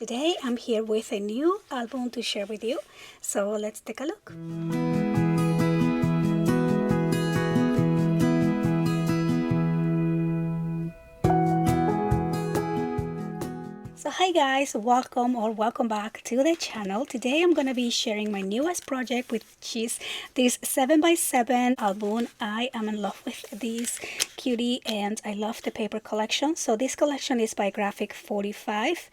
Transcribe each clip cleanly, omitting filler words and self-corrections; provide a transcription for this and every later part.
Today I'm here with a new album to share with you, so let's take a look. So hi guys, welcome back to the channel. Today I'm gonna be sharing my newest project, which is this 7x7 album. I am in love with this cutie and I love the paper collection. So this collection is by Graphic 45.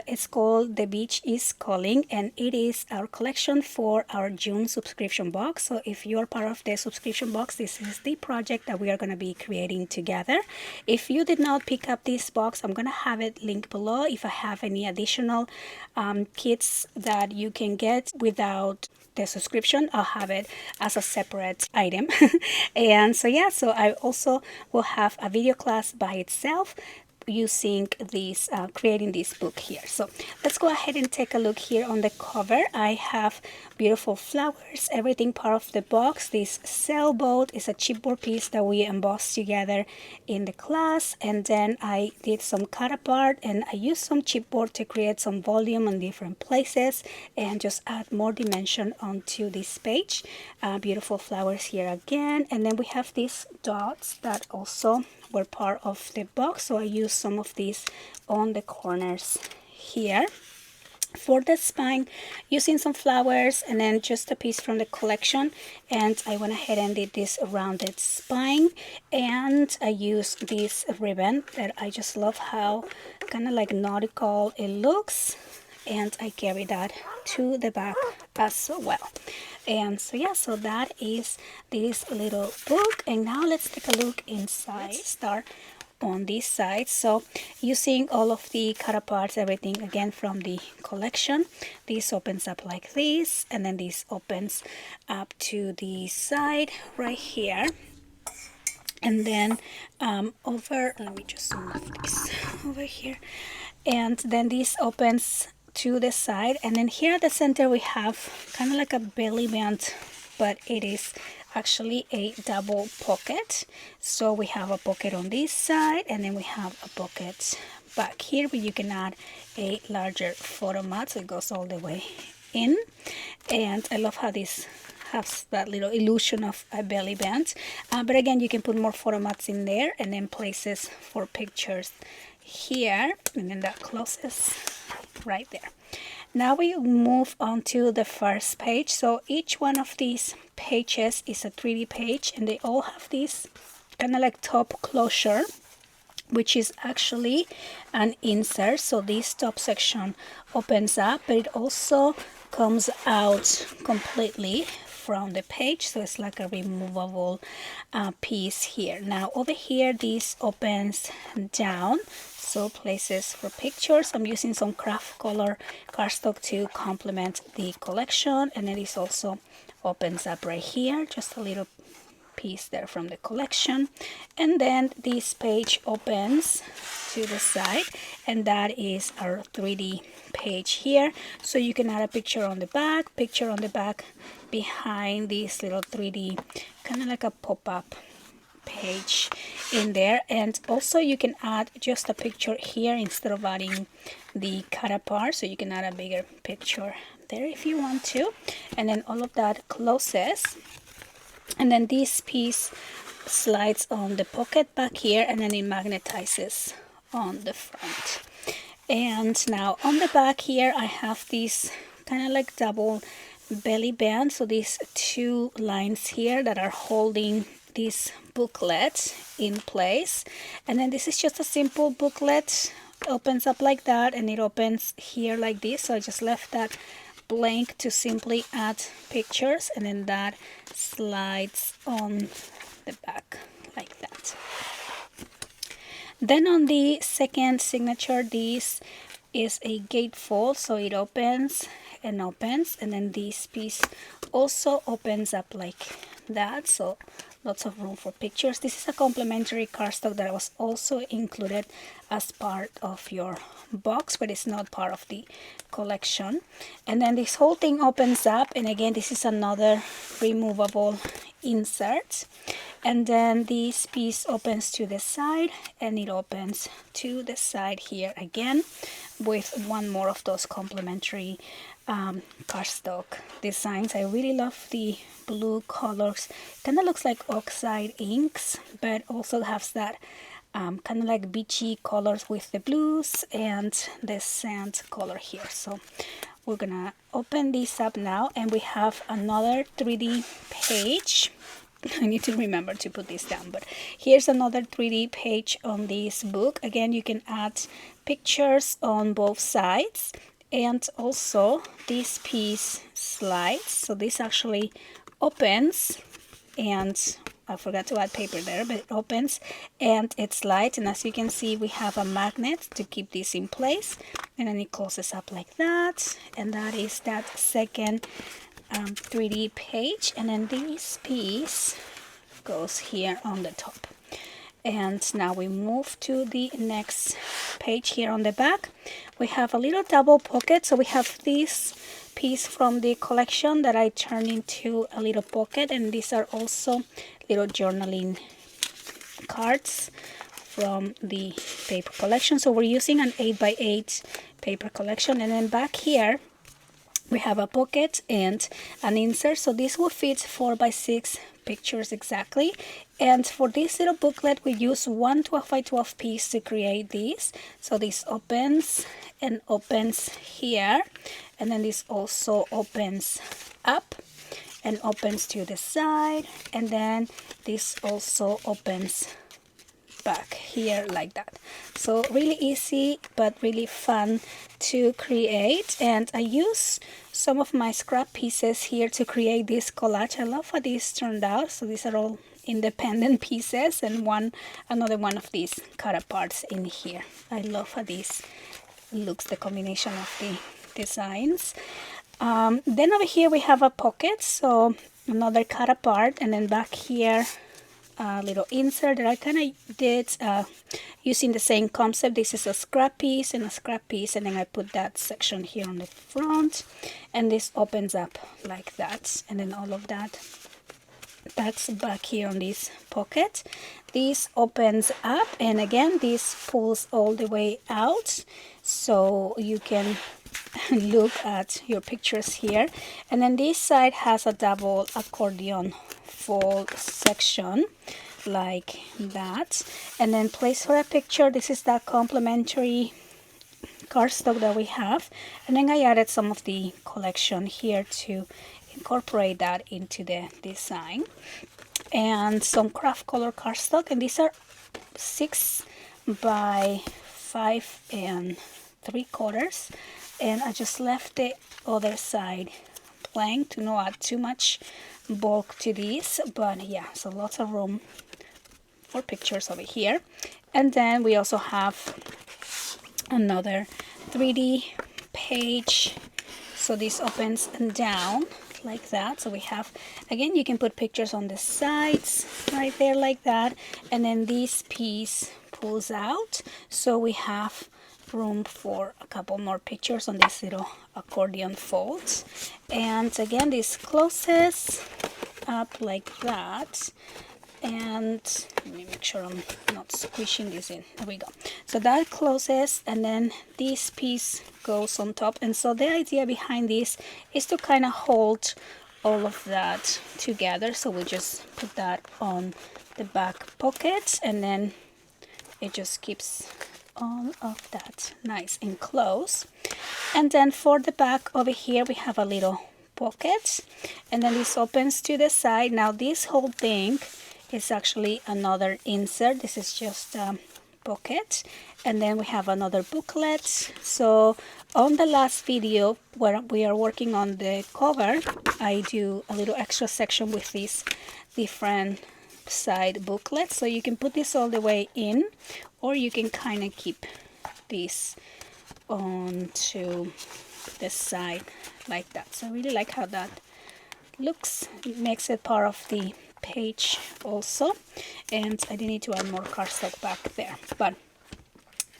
It's called The Beach is Calling, and it is our collection for our June subscription box. So if you're part of the subscription box, this is the project that we are going to be creating together. If you did not pick up this box, I'm going to have it linked below. If I have any additional kits that you can get without the subscription, I'll have it as a separate item. And so yeah, so I also will have a video class by itself using this creating this book here. So let's go ahead and take a look here on the cover. I have beautiful flowers, everything part of the box. This sailboat is a chipboard piece that we embossed together in the class, and then I did some cut apart and I used some chipboard to create some volume in different places and just add more dimension onto this page. Beautiful flowers here again, and then we have these dots that also were part of the box, so I used some of these on the corners here. For the spine, using some flowers and then just a piece from the collection, and I went ahead and did this rounded spine, and I used this ribbon that I just love how kind of like nautical it looks, and I carry that to the back as well. And so yeah, so that is this little book, and now let's take a look inside. Let's start on this side. So using all of the cut aparts, everything again from the collection, this opens up like this, and then this opens up to the side right here, and then let me just move this over here, and then this opens to the side, and then here at the center we have kind of like a belly band, but it is actually a double pocket. So we have a pocket on this side, and then we have a pocket back here where you can add a larger photo mat, so it goes all the way in. And I love how this has that little illusion of a belly band, but again, you can put more photo mats in there, and then places for pictures here, and then that closes right there. Now we move on to the first page. So each one of these pages is a 3D page, and they all have this kind of like top closure, which is actually an insert. So this top section opens up, but it also comes out completely from the page, so it's like a removable piece here. Now over here, this opens down, so places for pictures. I'm using some craft color cardstock to complement the collection, and then this also opens up right here, just a little piece there from the collection. And then this page opens to the side, and that is our 3D page here, so you can add a picture on the back behind this little 3D kind of like a pop-up page in there. And also you can add just a picture here instead of adding the cut apart, so you can add a bigger picture there if you want to. And then all of that closes, and then this piece slides on the pocket back here, and then it magnetizes on the front. And now on the back here, I have this kind of like double belly band, so these two lines here that are holding this booklet in place. And then this is just a simple booklet, it opens up like that, and it opens here like this, so I just left that blank to simply add pictures, and then that slides on the back like that. Then on the second signature, this is a gatefold, so it opens and opens, and then this piece also opens up like that, so lots of room for pictures. This is a complimentary cardstock that was also included as part of your box, but it's not part of the collection. And then this whole thing opens up, and again, this is another removable insert. And then this piece opens to the side, and it opens to the side here again with one more of those complementary cardstock designs. I really love the blue colors. Kind of looks like oxide inks, but also has that kind of like beachy colors with the blues and the sand color here. So we're gonna open this up now, and we have another 3D page. I need to remember to put this down, but here's another 3D page on this book. Again, you can add pictures on both sides, and also this piece slides. So this actually opens, and I forgot to add paper there, but it opens and it slides, and as you can see, we have a magnet to keep this in place, and then it closes up like that, and that is that second 3D page. And then this piece goes here on the top. And now we move to the next page. Here on the back we have a little double pocket. So we have this piece from the collection that I turned into a little pocket, and these are also little journaling cards from the paper collection. So we're using an 8x8 paper collection. And then back here we have a pocket and an insert. So this will fit 4x6 pictures exactly. And for this little booklet, we use one 12x12 piece to create this. So this opens and opens here, and then this also opens up and opens to the side, and then this also opens back here like that. So really easy but really fun to create, and I use some of my scrap pieces here to create this collage. I love how this turned out. So these are all independent pieces, and another one of these cut aparts in here. I love how this looks, the combination of the designs. Then over here we have a pocket, so another cut apart, and then back here a little insert that I kind of did using the same concept. This is a scrap piece and a scrap piece, and then I put that section here on the front, and this opens up like that, and then all of that's back here on this pocket. This opens up, and again this pulls all the way out, so you can look at your pictures here. And then this side has a double accordion fold section like that, and then place for a picture. This is that complementary cardstock that we have, and then I added some of the collection here to incorporate that into the design, and some craft color cardstock, and these are 6 by 5 3/4, and I just left the other side blank to not add too much bulk to these, but yeah, so lots of room for pictures over here. And then we also have another 3D page, so this opens down like that. So we have, again, you can put pictures on the sides right there like that, and then this piece pulls out, so we have room for a couple more pictures on these little accordion folds. And again, this closes up like that, and let me make sure I'm not squishing this in. There we go. So that closes, and then this piece goes on top. And so the idea behind this is to kind of hold all of that together. So we just put that on the back pocket, and then it just keeps all of that nice and close. And then for the back over here we have a little pocket, and then this opens to the side. Now this whole thing is actually another insert. This is just a pocket, and then we have another booklet. So on the last video where we are working on the cover, I do a little extra section with these different side booklets. So you can put this all the way in, or you can kind of keep this onto the side like that. So I really like how that looks. It makes it part of the page also, and I didn't need to add more cardstock back there, but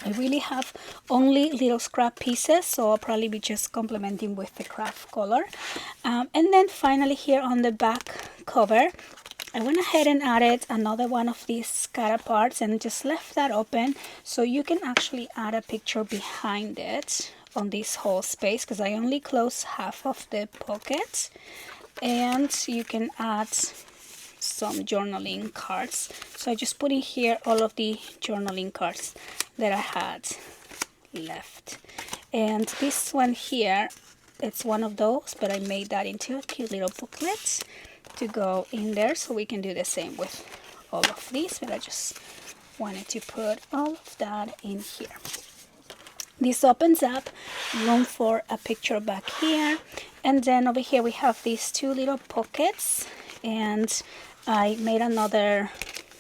I really have only little scrap pieces, so I'll probably be just complementing with the craft color. And then finally here on the back cover I went ahead and added another one of these scatter parts and just left that open so you can actually add a picture behind it on this whole space, because I only closed half of the pocket. And you can add some journaling cards. So I just put in here all of the journaling cards that I had left. And this one here, it's one of those, but I made that into a cute little booklet to go in there, so we can do the same with all of these, but I just wanted to put all of that in here. This opens up, room for a picture back here, and then over here we have these two little pockets, and I made another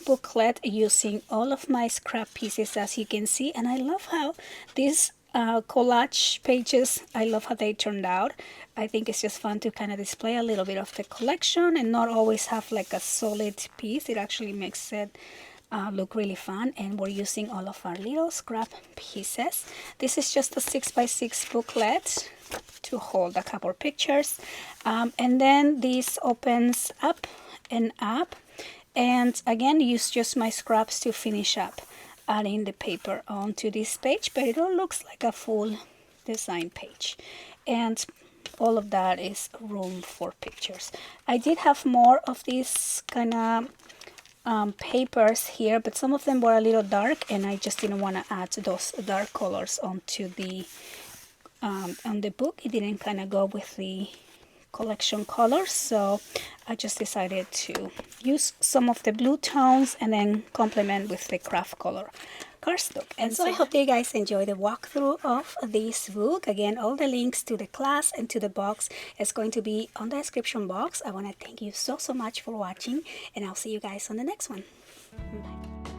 booklet using all of my scrap pieces, as you can see. And I love how these collage pages, I love how they turned out. I think it's just fun to kind of display a little bit of the collection and not always have like a solid piece. It actually makes it look really fun. And we're using all of our little scrap pieces. This is just a 6x6 booklet to hold a couple pictures, and then this opens up and up, and again use just my scraps to finish up adding the paper onto this page, but it all looks like a full design page. And all of that is room for pictures. I did have more of these kind of papers here, but some of them were a little dark, and I just didn't want to add those dark colors onto the on the book. It didn't kind of go with the collection colors, so I just decided to use some of the blue tones and then complement with the craft color cardstock. And so I hope that you guys enjoy the walkthrough of this book. Again, all the links to the class and to the box is going to be on the description box. I want to thank you so much for watching, and I'll see you guys on the next one. Bye.